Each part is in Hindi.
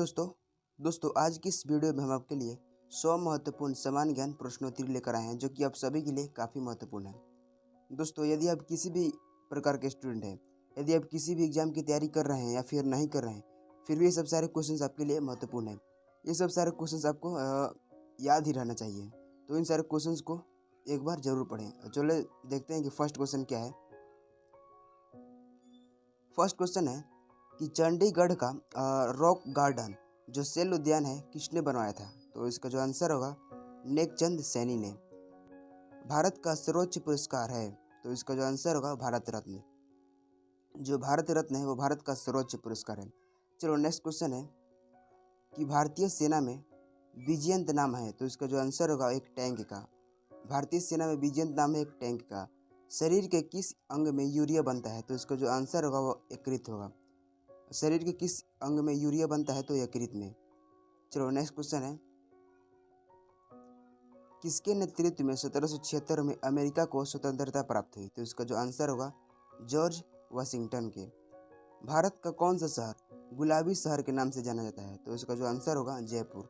दोस्तों आज की इस वीडियो में हम आपके लिए 100 महत्वपूर्ण सामान्य ज्ञान प्रश्नोत्तरी लेकर आए हैं जो कि आप सभी के लिए काफ़ी महत्वपूर्ण है। दोस्तों यदि आप किसी भी प्रकार के स्टूडेंट हैं, यदि आप किसी भी एग्जाम की तैयारी कर रहे हैं या फिर नहीं कर रहे हैं, फिर भी ये सब सारे क्वेश्चंस आपके लिए महत्वपूर्ण हैं। ये सब सारे क्वेश्चंस आपको याद ही रहना चाहिए। तो इन सारे क्वेश्चंस को एक बार जरूर पढ़ें। चलो देखते हैं कि फर्स्ट क्वेश्चन क्या है। फर्स्ट क्वेश्चन है कि चंडीगढ़ का रॉक गार्डन जो सेल उद्यान है किसने बनवाया था? तो इसका जो आंसर होगा नेकचंद सैनी ने। भारत का सर्वोच्च पुरस्कार है, तो इसका जो आंसर होगा भारत रत्न। जो भारत रत्न है वो भारत का सर्वोच्च पुरस्कार है। चलो नेक्स्ट क्वेश्चन है कि भारतीय सेना में विजयंत नाम है, तो इसका जो आंसर होगा एक टैंक का। भारतीय सेना में विजयंत नाम है एक टैंक का। शरीर के किस अंग में यूरिया बनता है? तो इसका जो आंसर होगा वो यकृत होगा। शरीर के किस अंग में यूरिया बनता है? तो यकृत में। चलो नेक्स्ट क्वेश्चन है किसके नेतृत्व में 1776 में अमेरिका को स्वतंत्रता प्राप्त हुई? तो इसका जो आंसर होगा जॉर्ज वाशिंगटन के। भारत का कौन सा शहर गुलाबी शहर के नाम से जाना जाता है? तो इसका जो आंसर होगा जयपुर।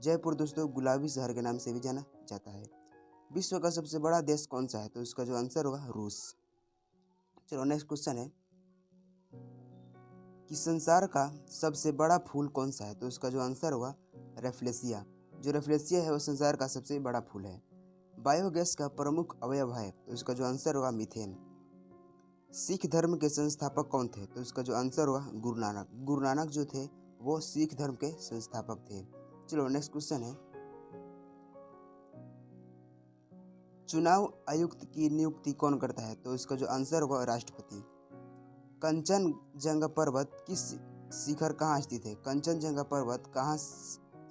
जयपुर दोस्तों गुलाबी शहर के नाम से भी जाना जाता है। विश्व का सबसे बड़ा देश कौन सा है? तो इसका जो आंसर होगा रूस। चलो नेक्स्ट क्वेश्चन है कि संसार का सबसे बड़ा फूल कौन सा है? तो इसका जो आंसर होगा रेफ्लेसिया। जो रेफ्लेसिया है वो संसार का सबसे बड़ा फूल है। बायोगैस का प्रमुख अवयव है, तो इसका जो आंसर होगा मीथेन। सिख धर्म के संस्थापक कौन थे? तो इसका जो आंसर होगा गुरु नानक। गुरु नानक जो थे वो सिख धर्म के संस्थापक थे। चलो नेक्स्ट क्वेश्चन है चुनाव आयुक्त की नियुक्ति कौन करता है? तो इसका जो आंसर होगा राष्ट्रपति। कंचनजंगा पर्वत किस शिखर कहाँ स्थित है? कंचनजंगा पर्वत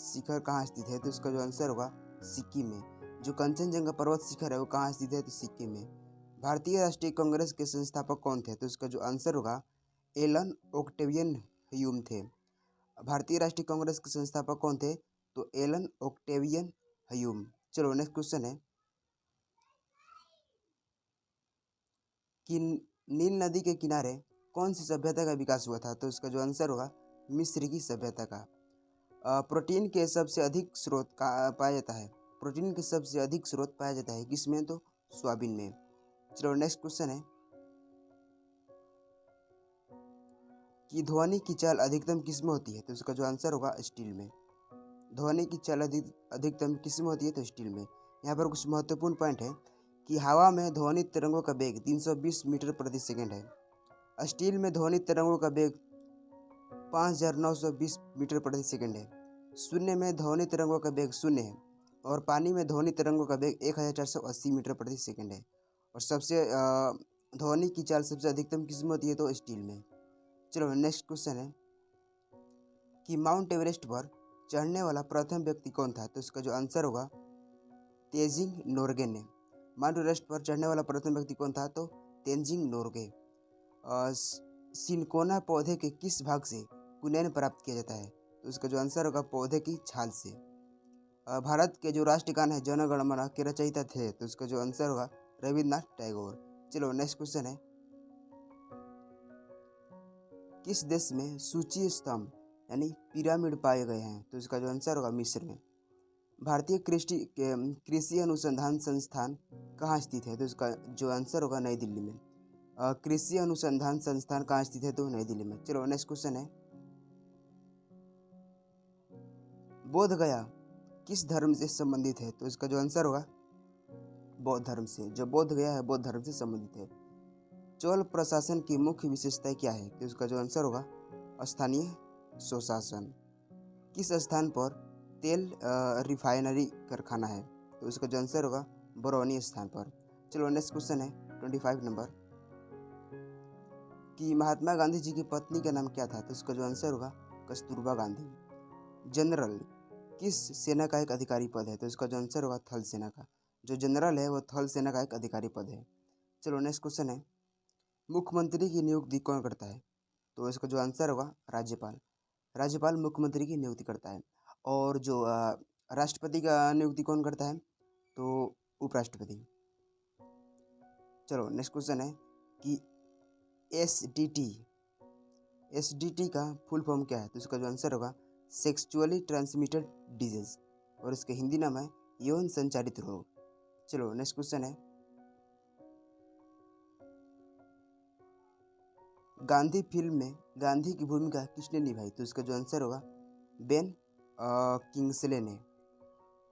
शिखर कहाँ स्थित है? तो इसका जो आंसर होगा सिक्किम में। जो कंचनजंगा पर्वत शिखर है वो कहाँ स्थित है? तो सिक्किम में। भारतीय राष्ट्रीय कांग्रेस के संस्थापक कौन थे? तो इसका जो आंसर होगा एलन ओक्टेवियन ह्यूम थे। भारतीय राष्ट्रीय कांग्रेस के संस्थापक कौन थे? तो एलन ओक्टेवियन ह्यूम। चलो नेक्स्ट क्वेश्चन है कि नील नदी के किनारे कौन सी सभ्यता का विकास हुआ था? तो इसका जो आंसर होगा मिस्र की सभ्यता का। प्रोटीन के सबसे अधिक स्रोत पाया जाता है। प्रोटीन के सबसे अधिक स्रोत पाया जाता है किसमें? तो सोयाबीन में। चलो नेक्स्ट क्वेश्चन है कि ध्वनि की चाल अधिकतम किस में होती है? तो इसका जो आंसर होगा स्टील में। ध्वनि की चाल अधिकतम किस में होती है? तो स्टील में। यहाँ पर कुछ महत्वपूर्ण पॉइंट है कि हवा में ध्वनि तरंगों का वेग 320 मीटर प्रति सेकेंड है। स्टील में ध्वनि तरंगों का वेग 5920 मीटर प्रति सेकेंड है। शून्य में ध्वनि तरंगों का वेग 0 है और पानी में ध्वनि तरंगों का वेग 1480 मीटर प्रति सेकेंड है। और सबसे ध्वनि की चाल सबसे अधिकतम किस में होती है? तो स्टील में। चलो नेक्स्ट क्वेश्चन है कि माउंट एवरेस्ट पर चढ़ने वाला प्रथम व्यक्ति कौन था? तो इसका जो आंसर होगा तेजिंग नोर्गे ने। माउंट एवरेस्ट पर चढ़ने वाला प्रथम व्यक्ति कौन था? तो तेंजिंग नोर्गे। सिनकोना पौधे के किस भाग से कुनैन प्राप्त किया जाता है? तो इसका जो आंसर होगा पौधे की छाल से। भारत के जो राष्ट्रगान है जन गण मन के रचयिता थे? तो इसका जो आंसर होगा रविन्द्रनाथ टैगोर। चलो नेक्स्ट क्वेश्चन है किस देश में सूची स्तंभ यानी पिरामिड पाए गए हैं? तो इसका जो आंसर होगा मिस्र में। भारतीय कृषि अनुसंधान संस्थान कहाँ स्थित है? तो इसका जो आंसर होगा नई दिल्ली में। कृषि अनुसंधान संस्थान कहाँ स्थित है? तो नई दिल्ली में। चलो नेक्स्ट क्वेश्चन है बोध गया किस धर्म से संबंधित है? तो इसका जो आंसर होगा बौद्ध धर्म से। जो बोध गया है बौद्ध धर्म से संबंधित है। चोल प्रशासन की मुख्य विशेषता क्या है? तो इसका जो आंसर होगा स्थानीय स्वशासन। किस स्थान पर तेल रिफाइनरी कारखाना है? तो इसका जो आंसर होगा बरौनी स्थान पर। चलो नेक्स्ट क्वेश्चन है 25 नंबर कि महात्मा गांधी जी की पत्नी का नाम क्या था? तो इसका जो आंसर होगा कस्तूरबा गांधी। जनरल किस सेना का एक अधिकारी पद है? तो इसका जो आंसर होगा थल सेना का। जो जनरल है वो थल सेना का एक अधिकारी पद है। चलो नेक्स्ट क्वेश्चन है मुख्यमंत्री की नियुक्ति कौन करता है? तो इसका जो आंसर होगा राज्यपाल। राज्यपाल मुख्यमंत्री की नियुक्ति करता है। और जो राष्ट्रपति का नियुक्ति कौन करता है? तो उपराष्ट्रपति। चलो नेक्स्ट क्वेश्चन है कि एसडीटी का फुल फॉर्म क्या है? तो इसका जो आंसर होगा सेक्सुअली ट्रांसमिटेड डिजीज, और इसका हिंदी नाम है यौन संचारित रोग। चलो नेक्स्ट क्वेश्चन है, गांधी फिल्म में गांधी की भूमिका किसने निभाई? तो इसका जो आंसर होगा बेन किंग्सले ने।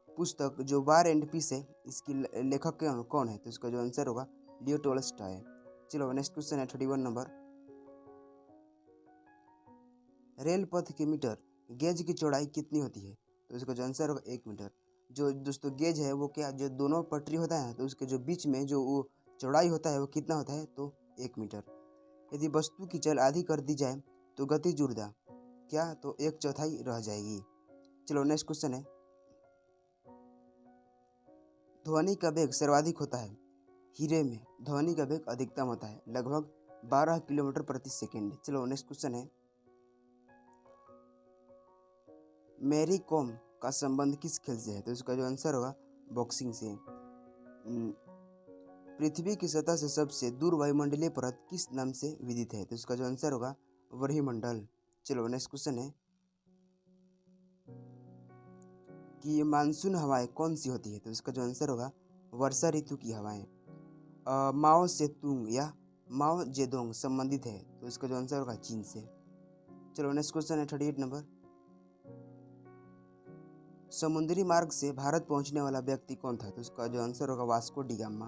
पुस्तक जो वार एंड पीस है, इसकी लेखक कौन है? तो इसका जो आंसर होगा लियो टॉल्स्टॉय। चलो नेक्स्ट क्वेश्चन है 31 नंबर, रेल पथ के मीटर गेज की चौड़ाई कितनी होती है? तो इसका जो आंसर होगा 1 मीटर। जो दोस्तों गेज है वो क्या, जो दोनों पटरी होता है तो उसके जो बीच में जो वो चौड़ाई होता है वो कितना होता है? तो 1 मीटर। यदि वस्तु की चल आधी कर दी जाए तो गतिज ऊर्जा क्या? तो 1/4 रह जाएगी। चलो नेक्स्ट क्वेश्चन है, ध्वनि का वेग सर्वाधिक होता है हीरे में, ध्वनि का वेग अधिकतम होता है लगभग 12 किलोमीटर प्रति सेकेंड। चलो नेक्स्ट क्वेश्चन है, मैरी कॉम का संबंध किस खेल से है? तो इसका जो आंसर होगा बॉक्सिंग से। पृथ्वी की सतह से सबसे दूर वायुमंडलीय परत किस नाम से विदित है? तो इसका जो आंसर होगा वरिमंडल। चलो नेक्स्ट क्वेश्चन है कि ये मानसून हवाएं कौन सी होती है? तो इसका जो आंसर होगा वर्षा ऋतु की हवाएं। माओ सेतुंग या माओ जेदोंग संबंधित है? तो इसका जो आंसर होगा चीन से। चलो नेक्स्ट क्वेश्चन है 38 नंबर, समुद्री मार्ग से भारत पहुंचने वाला व्यक्ति कौन था? तो इसका जो आंसर होगा Vasco D gamma.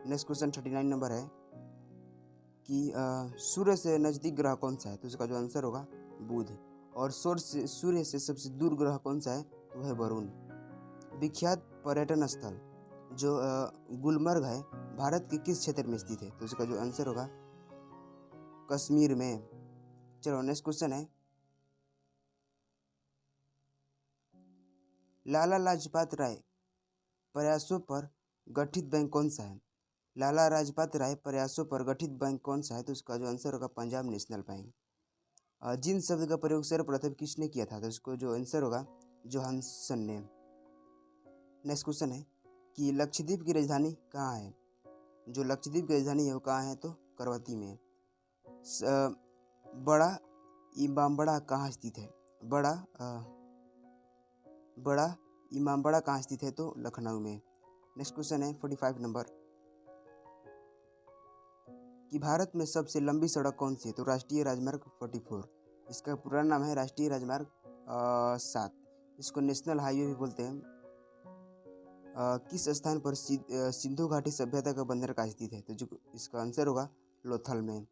Next question 39 number है कि सूर्य से नजदीक ग्रह कौन सा है? तो इसका जो आंसर होगा बुध। और सूर्य से सबसे दूर ग्रह कौन सा है? तो वह वरुण। विख्यात पर्यटन स्थल जो गुलमर्ग है भारत के किस क्षेत्र में स्थित है? तो इसका जो आंसर होगा कश्मीर में। चलो नेक्स्ट क्वेश्चन है, लाला लाजपत राय प्रयासों पर गठित बैंक कौन सा है? लाला लाजपत राय प्रयासों पर गठित बैंक कौन सा है? तो इसका जो आंसर होगा पंजाब नेशनल बैंक। जिन शब्द का प्रयोग सर्वप्रथम किसने किया था? तो इसको जो आंसर होगा जोहानसन ने। नेक्स्ट क्वेश्चन है कि लक्षद्वीप की राजधानी कहाँ है? जो लक्षद्वीप की राजधानी है वो कहाँ है? तो करवती में। बड़ा इमामबाड़ा कहाँ स्थित है? बड़ा इमामबाड़ा कहाँ स्थित है? तो लखनऊ में। नेक्स्ट क्वेश्चन है 45 नंबर कि भारत में सबसे लंबी सड़क कौन सी है? तो राष्ट्रीय राजमार्ग 44। इसका पूरा नाम है राष्ट्रीय राजमार्ग 7। इसको नेशनल हाईवे भी बोलते हैं। किस स्थान पर सिंधु घाटी सभ्यता का बंदर कहाँ स्थित है? तो जो इसका आंसर होगा लोथल में।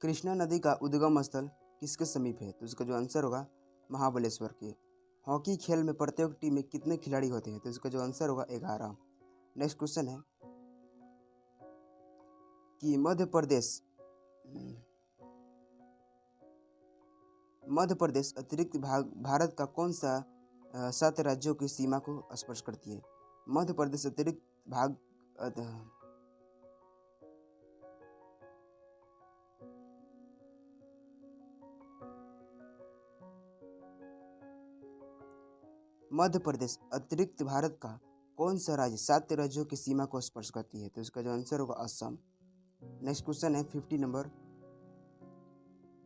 कृष्णा नदी का उद्गम स्थल किसके समीप है? तो इसका जो आंसर होगा महाबलेश्वर के। हॉकी खेल में प्रत्येक टीम में कितने खिलाड़ी होते हैं? तो इसका जो आंसर होगा 11। नेक्स्ट क्वेश्चन है कि मध्य प्रदेश अतिरिक्त भारत का कौन सा 7 राज्यों की सीमा को स्पर्श करती है? मध्य प्रदेश अतिरिक्त भाग मध्य प्रदेश अतिरिक्त भारत का कौन सा राज्य 7 राज्यों की सीमा को स्पर्श करती है? तो इसका जो आंसर होगा असम। नेक्स्ट क्वेश्चन है 50 नंबर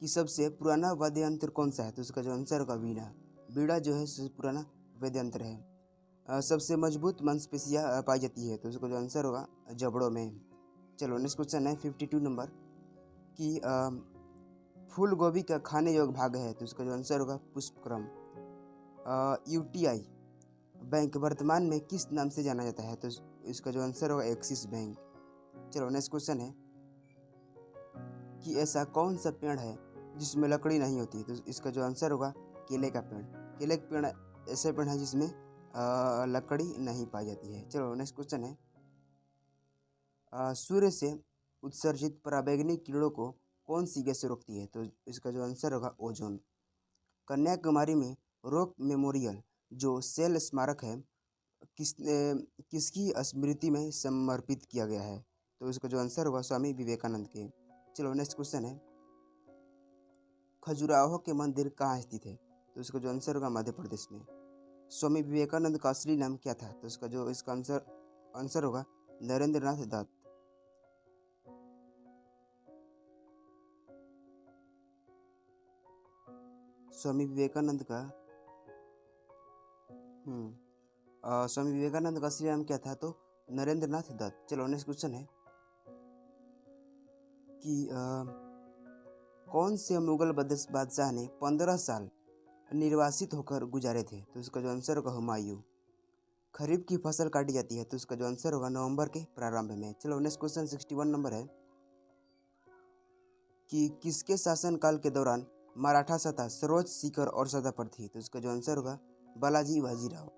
कि सबसे पुराना वाद्य यंत्र कौन सा है? तो इसका जो आंसर होगा वीणा। वीणा जो है सबसे पुराना वाद्य यंत्र है। सबसे मजबूत मांसपेशियाँ पाई जाती है? तो इसका जो आंसर होगा जबड़ों में। चलो नेक्स्ट क्वेश्चन है 52 नंबर कि फूल गोभी का खाने योग्य भाग है? तो इसका जो आंसर होगा पुष्पक्रम। यूटीआई बैंक वर्तमान में किस नाम से जाना जाता है? तो इसका जो आंसर होगा एक्सिस बैंक। चलो नेक्स्ट क्वेश्चन है कि ऐसा कौन सा पेड़ है जिसमें लकड़ी नहीं होती? तो इसका जो आंसर होगा केले का पेड़। केले का पेड़ ऐसे पेड़ है जिसमें लकड़ी नहीं पाई जाती है। चलो नेक्स्ट क्वेश्चन है, सूर्य से उत्सर्जित पराबैंगनी किरणों को कौन सी गैस रोकती है? तो इसका जो आंसर होगा ओजोन। कन्याकुमारी में रॉक मेमोरियल जो शैल स्मारक है किसकी स्मृति में समर्पित किया गया है? तो इसका जो आंसर होगा स्वामी विवेकानंद के। चलो नेक्स्ट क्वेश्चन है, खजुराहो के मंदिर कहाँ स्थित है? तो इसका जो आंसर होगा मध्य प्रदेश में। स्वामी विवेकानंद का असली नाम क्या था? तो इसका आंसर होगा नरेंद्र नाथ दत्त। स्वामी विवेकानंद का स्वामी विवेकानंद का असली नाम क्या था? तो नरेंद्र नाथ दत्त। चलो नेक्स्ट क्वेश्चन है कि कौन से मुगल बादशाह ने 15 साल निर्वासित होकर गुजारे थे? तो इसका जो आंसर होगा हुमायूं। खरीफ की फसल काटी जाती है, तो इसका जो आंसर होगा नवंबर के प्रारंभ में। चलो नेक्स्ट क्वेश्चन 61 नंबर है कि किसके शासनकाल के दौरान मराठा सत्ता सर्वोच्च शिखर और सत्ता पर थी? तो इसका जो आंसर होगा बालाजी बाजीराव।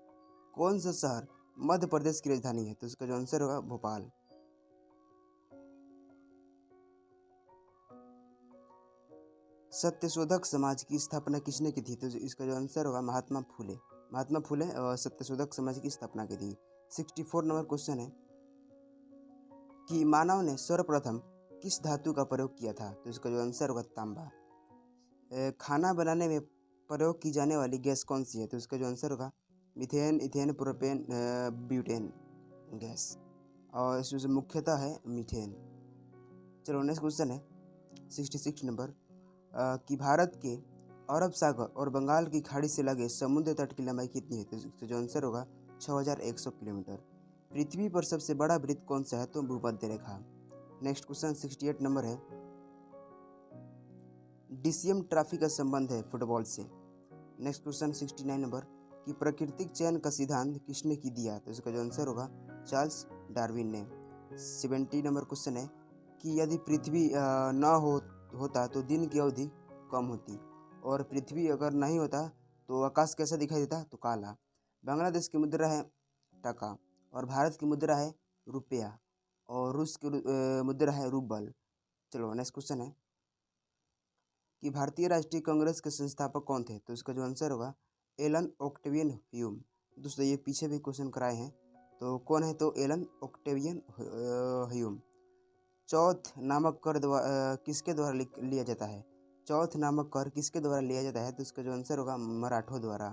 कौन सा शहर मध्य प्रदेश की राजधानी है? तो इसका जो आंसर होगा भोपाल। सत्यशोधक समाज की स्थापना किसने की थी? तो इसका जो आंसर होगा महात्मा फुले। महात्मा फुले सत्यशोधक समाज की स्थापना की थी। 64 नंबर क्वेश्चन है कि मानव ने सर्वप्रथम किस धातु का प्रयोग किया था? तो इसका जो आंसर होगा तांबा। खाना बनाने में प्रयोग की जाने वाली गैस कौन सी है? तो इसका जो आंसर होगा methane, ethane, propane, butane gas, और इसमें मुख्यतः है मीथेन। चलो नेक्स्ट क्वेश्चन है 66 नंबर कि भारत के अरब सागर और बंगाल की खाड़ी से लगे समुद्र तट की लंबाई कितनी है? तो इसका जो आंसर होगा 6100 किलोमीटर। पृथ्वी पर सबसे बड़ा वृत्त कौन सा है? तो भूमध्य रेखा। नेक्स्ट क्वेश्चन 68 नंबर है डीसीएम ट्रॉफी का संबंध है फुटबॉल से। नेक्स्ट क्वेश्चन 69 नंबर कि प्राकृतिक चयन का सिद्धांत किसने की दिया? तो इसका जो आंसर होगा चार्ल्स डार्विन ने। 70 नंबर क्वेश्चन है कि यदि पृथ्वी न होता तो दिन की अवधि कम होती, और पृथ्वी अगर नहीं होता तो आकाश कैसा दिखाई देता? तो काला। बांग्लादेश की मुद्रा है टका, और भारत की मुद्रा है रुपया, और रूस की मुद्रा है रूबल। चलो नेक्स्ट क्वेश्चन है कि भारतीय राष्ट्रीय कांग्रेस के संस्थापक कौन थे? तो इसका जो आंसर होगा एलन ओक्टेवियन ह्यूम। दोस्तों ये पीछे भी क्वेश्चन कराए हैं, तो कौन है? तो एलन ओक्टेवियन ह्यूम। चौथ नामक कर किसके द्वारा लिया जाता है? चौथ नामक कर किसके द्वारा लिया जाता है? तो इसका जो आंसर होगा मराठों द्वारा।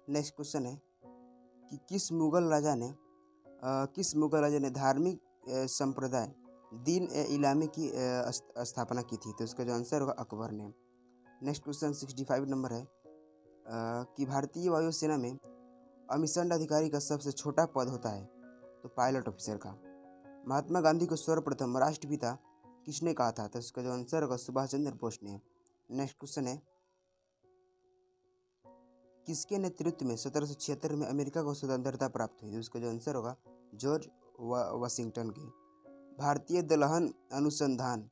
नेक्स्ट क्वेश्चन है कि किस मुगल राजा ने धार्मिक संप्रदाय दीन ए इलामी की स्थापना की थी? तो इसका जो आंसर होगा अकबर ने। नेक्स्ट क्वेश्चन 65 नंबर है कि भारतीय वायुसेना में अमिशन अधिकारी का सबसे छोटा पद होता है? तो पायलट ऑफिसर का। महात्मा गांधी को सर्वप्रथम राष्ट्रपिता किसने कहा था? तो इसका जो आंसर होगा सुभाष चंद्र बोस ने। नेक्स्ट क्वेश्चन है किसके नेतृत्व में 1776 में अमेरिका को स्वतंत्रता प्राप्त हुई? तो इसका जो आंसर होगा जॉर्ज वाशिंगटन के। भारतीय दलहन अनुसंधान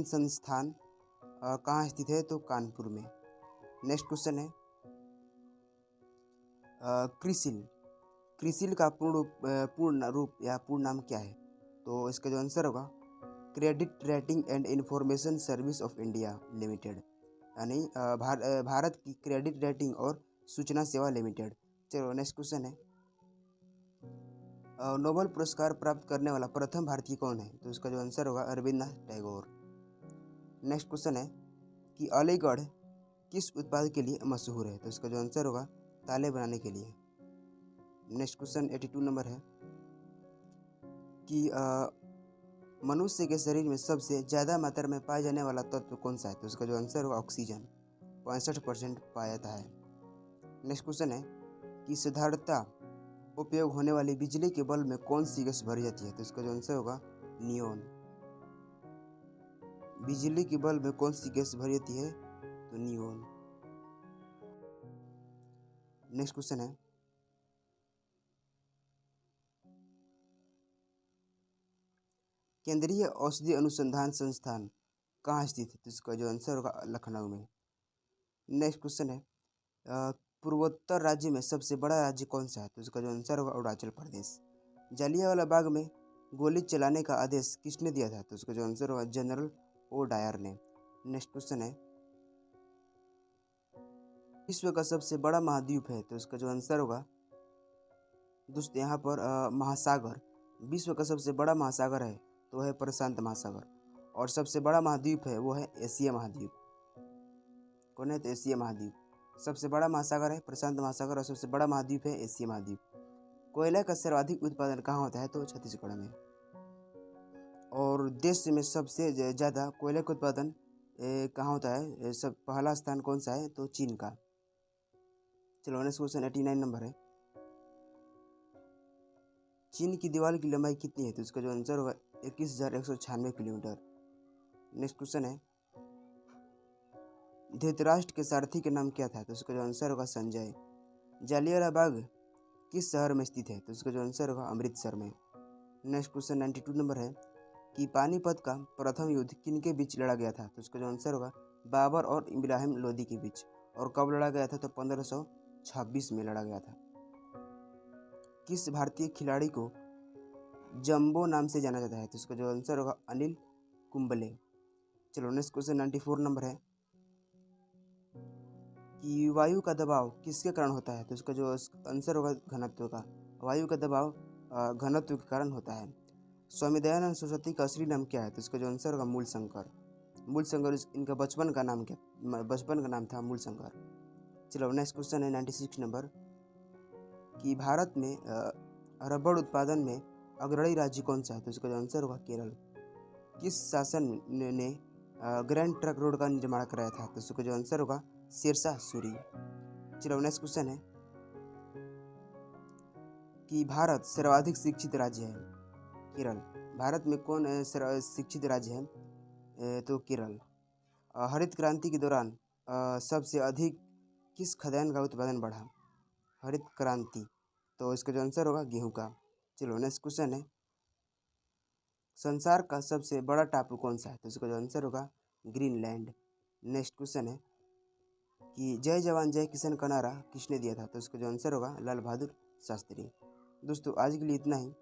संस्थान कहाँ स्थित है? तो कानपुर में। नेक्स्ट क्वेश्चन है क्रिसिल का पूर्ण रूप या पूर्ण नाम क्या है? तो इसका जो आंसर होगा credit rating and information service of India limited, यानी भारत की क्रेडिट रेटिंग और सूचना सेवा लिमिटेड। चलो नेक्स्ट क्वेश्चन है नोबेल पुरस्कार प्राप्त करने वाला प्रथम भारतीय कौन है? तो इसका जो आंसर होगा अरविंदनाथ टैगोर। नेक्स्ट क्वेश्चन है कि अलीगढ़ किस उत्पाद के लिए मशहूर है? तो इसका जो आंसर होगा ताले बनाने के लिए। नेक्स्ट क्वेश्चन 82 नंबर है कि मनुष्य के शरीर में सबसे ज़्यादा मात्रा में पाया जाने वाला तत्व कौन सा है? तो इसका जो आंसर होगा ऑक्सीजन, 65% पाया जाता है। नेक्स्ट क्वेश्चन है कि साधारणतः उपयोग होने वाली बिजली के बल्ब में कौन सी गैस भरी जाती है? तो इसका जो आंसर होगा नियोन। बिजली के बल्ब में कौन सी गैस भरी जाती है? तो नियोन। नेक्स्ट क्वेश्चन है केंद्रीय औषधि अनुसंधान संस्थान कहाँ स्थित है? तो इसका जो आंसर होगा लखनऊ में। नेक्स्ट क्वेश्चन है पूर्वोत्तर राज्य में सबसे बड़ा राज्य कौन सा है? तो इसका जो आंसर होगा अरुणाचल प्रदेश। जालियांवाला बाग में गोली चलाने का आदेश किसने दिया था? तो इसका जो आंसर होगा जनरल ओ डायर ने। नेक्स्ट क्वेश्चन है विश्व का सबसे बड़ा महाद्वीप है? तो इसका जो आंसर होगा दोस्तों यहाँ पर महासागर, विश्व का सबसे बड़ा महासागर है तो है प्रशांत महासागर, और सबसे बड़ा महाद्वीप है वो है एशिया महाद्वीप। कौन है? तो एशिया महाद्वीप। सबसे बड़ा महासागर है प्रशांत महासागर, और सबसे बड़ा महाद्वीप है एशिया महाद्वीप। कोयला का सर्वाधिक उत्पादन कहाँ होता है? तो छत्तीसगढ़ में। और देश में सबसे ज़्यादा कोयले का उत्पादन कहाँ होता है? सब पहला स्थान कौन सा है? तो चीन का। चलो नेक्स्ट क्वेश्चन 89 नंबर है। चीन की दीवार की लंबाई कितनी है? तो इसका जो आंसर होगा 21,196 किलोमीटर। नेक्स्ट क्वेश्चन है, धृतराष्ट्र के सारथी का नाम क्या था? तो इसका जो आंसर होगा संजय। जालियांवाला बाग किस शहर में स्थित है? तो इसका जो आंसर होगा अमृतसर में। नेक्स्ट क्वेश्चन 92 नंबर है कि पानीपत का प्रथम युद्ध किन के बीच लड़ा गया था? तो इसका जो आंसर होगा बाबर और इब्राहिम लोदी के बीच। और कब लड़ा गया था? तो 1526 में लड़ा गया था। किस भारतीय खिलाड़ी को जंबो नाम से जाना जाता है? तो इसका जो आंसर होगा अनिल कुंबले। चलो नेक्स्ट क्वेश्चन 94 नंबर है कि वायु का दबाव किसके कारण होता है? तो इसका जो आंसर होगा घनत्व का। वायु का दबाव घनत्व के कारण होता है। स्वामी दयानंद सरस्वती का असली नाम क्या है? तो इसका जो आंसर होगा मूल शंकर। मूल शंकर इनका बचपन का नाम था मूल शंकर। चलो नेक्स्ट क्वेश्चन है 96 नंबर कि भारत में रबड़ उत्पादन में अग्रणी राज्य कौन सा है? तो इसका जो आंसर होगा केरल। किस शासन ने ग्रैंड ट्रक रोड का निर्माण कराया था? तो इसका जो आंसर होगा शेरशाह सूरी। चलो नेक्स्ट क्वेश्चन है कि भारत सर्वाधिक शिक्षित राज्य है? केरल। भारत में कौन शिक्षित राज्य है? तो केरल। हरित क्रांति के दौरान सबसे अधिक किस खाद्यान्न का उत्पादन बढ़ा? हरित क्रांति, तो इसका जो आंसर होगा गेहूं का। चलो नेक्स्ट क्वेश्चन है, संसार का सबसे बड़ा टापू कौन सा है? तो इसका जो आंसर होगा ग्रीनलैंड। नेक्स्ट क्वेश्चन है कि जय जवान जय किसान का नारा किसने दिया था? तो इसका जो आंसर होगा लाल बहादुर शास्त्री। दोस्तों आज के लिए इतना ही।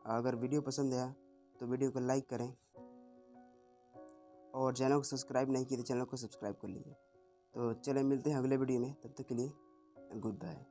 अगर वीडियो पसंद आया तो वीडियो को लाइक करें और चैनल को सब्सक्राइब नहीं किया तो चैनल को सब्सक्राइब कर लीजिए। तो चले मिलते हैं अगले वीडियो में, तब तक के लिए गुड बाय।